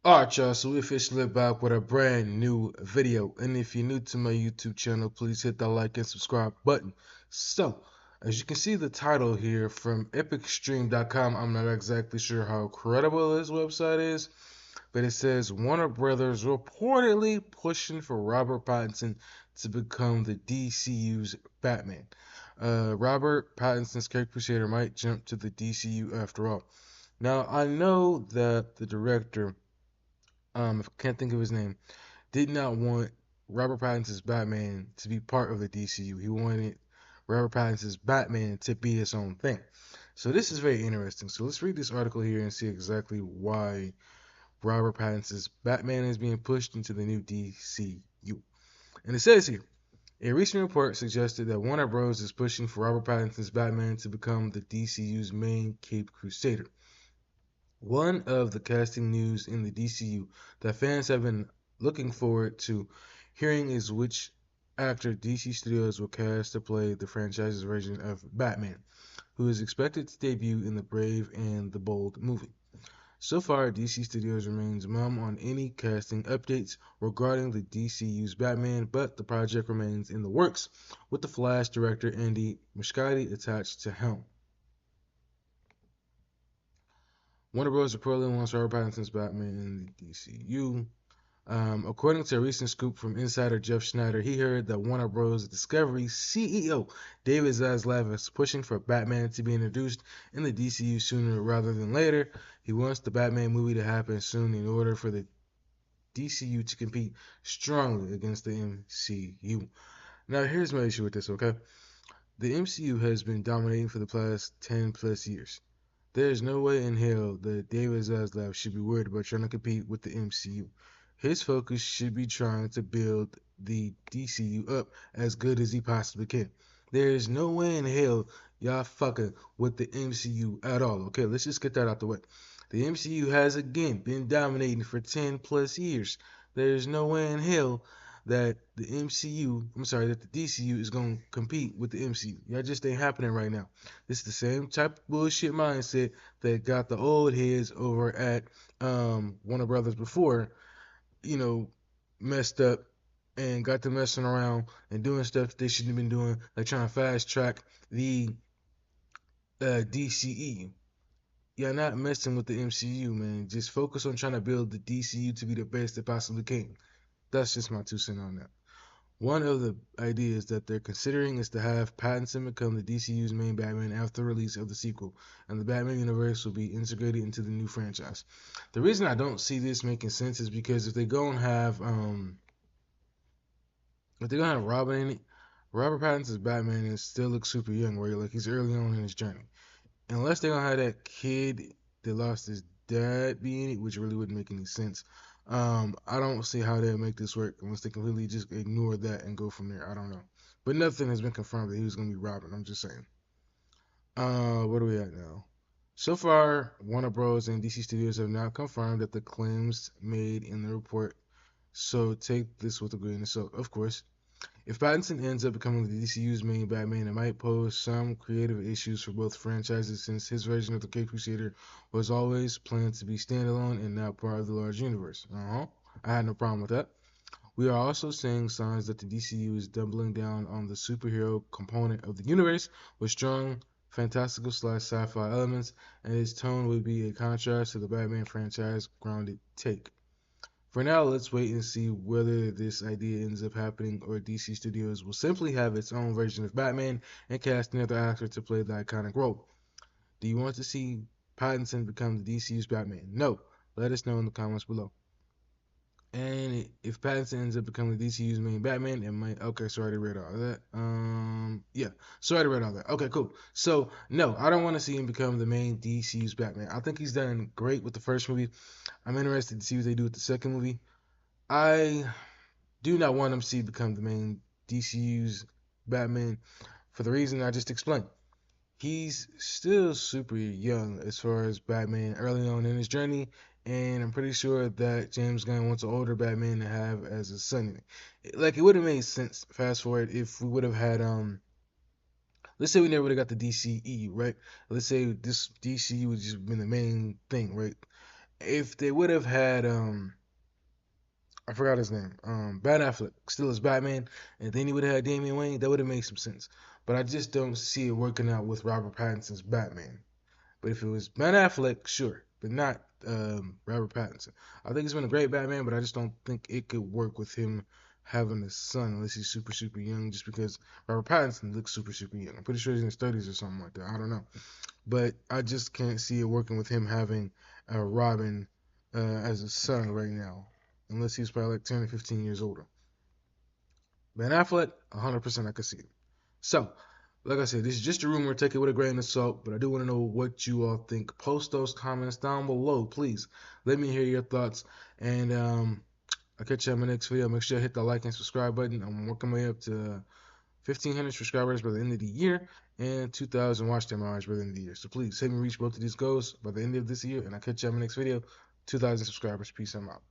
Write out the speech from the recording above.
Alright, y'all, so we officially back with a brand new video. And if you're new to my YouTube channel, please hit that like and subscribe button. So, as you can see the title here from epicstream.com, I'm not exactly sure how credible this website is, but it says Warner Brothers reportedly pushing for Robert Pattinson to become the DCU's Batman. Robert Pattinson's character Crusader might jump to the DCU after all. Now, I know that the director, I can't think of his name, did not want Robert Pattinson's Batman to be part of the DCU. He wanted Robert Pattinson's Batman to be his own thing. So this is very interesting. So let's read this article here and see exactly why Robert Pattinson's Batman is being pushed into the new DCU. And it says here, a recent report suggested that Warner Bros. Is pushing for Robert Pattinson's Batman to become the DCU's main Cape Crusader. One of the casting news in the DCU that fans have been looking forward to hearing is which actor DC Studios will cast to play the franchise's version of Batman, who is expected to debut in the Brave and the Bold movie. So far, DC Studios remains mum on any casting updates regarding the DCU's Batman, but the project remains in the works, with the Flash director Andy Muschietti attached to helm. Warner Bros. Reportedly wants Robert Pattinson's Batman in the DCU. According to a recent scoop from insider Jeff Schneider, he heard that Warner Bros. Discovery CEO David Zaslav is pushing for Batman to be introduced in the DCU sooner rather than later. He wants the Batman movie to happen soon in order for the DCU to compete strongly against the MCU. Now, here's my issue with this, okay? The MCU has been dominating for the past 10 plus years. There's no way in hell that David Zaslav should be worried about trying to compete with the MCU. His focus should be trying to build the DCU up as good as he possibly can. There is no way in hell y'all fucking with the MCU at all. Okay, let's just get that out the way. The MCU has again been dominating for 10 plus years. There's no way in hell that that the DCU is going to compete with the MCU. Y'all just ain't happening right now. This is the same type of bullshit mindset that got the old heads over at Warner Brothers before, you know, messed up and got to messing around and doing stuff they shouldn't have been doing, like trying to fast track the DCE. You're not messing with the MCU, man. Just focus on trying to build the DCU to be the best it possibly can. That's just my 2 cents on that. One of the ideas that they're considering is to have Pattinson become the DCU's main Batman after the release of the sequel, and the Batman universe will be integrated into the new franchise. The reason I don't see this making sense is because if they're gonna have Robin in it, Robert Pattinson's Batman is still looks super young, right? Like he's early on in his journey. Unless they're gonna have that kid that lost his dad be in it, which really wouldn't make any sense. I don't see how they'll make this work unless they completely just ignore that and go from there. I don't know. But nothing has been confirmed that he was gonna be Robin. I'm just saying. What are we at now? So far, Warner Bros. And DC Studios have not confirmed that the claims made in the report. So take this with a grain of salt. Of course, if Pattinson ends up becoming the DCU's main Batman, it might pose some creative issues for both franchises since his version of the Cape Crusader was always planned to be standalone and not part of the large universe. I had no problem with that. We are also seeing signs that the DCU is doubling down on the superhero component of the universe with strong fantastical slash sci-fi elements, and its tone would be a contrast to the Batman franchise grounded take. For now, let's wait and see whether this idea ends up happening or DC Studios will simply have its own version of Batman and cast another actor to play the iconic role. Do you want to see Pattinson become the DCU's Batman? No. Let us know in the comments below. And if Pattinson ends up becoming the DCU's main Batman, it might. Okay, so I already read all that. Yeah, so I already read all that. Okay, cool. So no, I don't want to see him become the main DCU's Batman. I think he's done great with the first movie. I'm interested to see what they do with the second movie. I do not want him to become the main DCU's Batman for the reason I just explained. He's still super young as far as Batman early on in his journey, and I'm pretty sure that James Gunn wants an older Batman to have as a son. Like it would have made sense. Fast forward if we would have had let's say we never would have got the DCE, right? Let's say this DCU would just been the main thing, right? if they would have had I forgot his name. Ben Affleck still as Batman, and then he would have had Damian Wayne. That would have made some sense. But I just don't see it working out with Robert Pattinson's Batman. But if it was Ben Affleck, sure, but not Robert Pattinson. I think he's been a great Batman, but I just don't think it could work with him having a son unless he's super super young. Just because Robert Pattinson looks super super young. I'm pretty sure he's in his 30s or something like that. I don't know, but I just can't see it working with him having Robin as a son right now, unless he's probably like 10 or 15 years older. Ben Affleck, 100% I could see it. So, like I said, this is just a rumor. Take it with a grain of salt, but I do want to know what you all think. Post those comments down below, please. Let me hear your thoughts. And I'll catch you on my next video. Make sure you hit the like and subscribe button. I'm working my way up to 1,500 subscribers by the end of the year and 2,000 watch time hours by the end of the year. So please help me reach both of these goals by the end of this year. And I'll catch you on my next video. 2,000 subscribers. Peace. I'm out.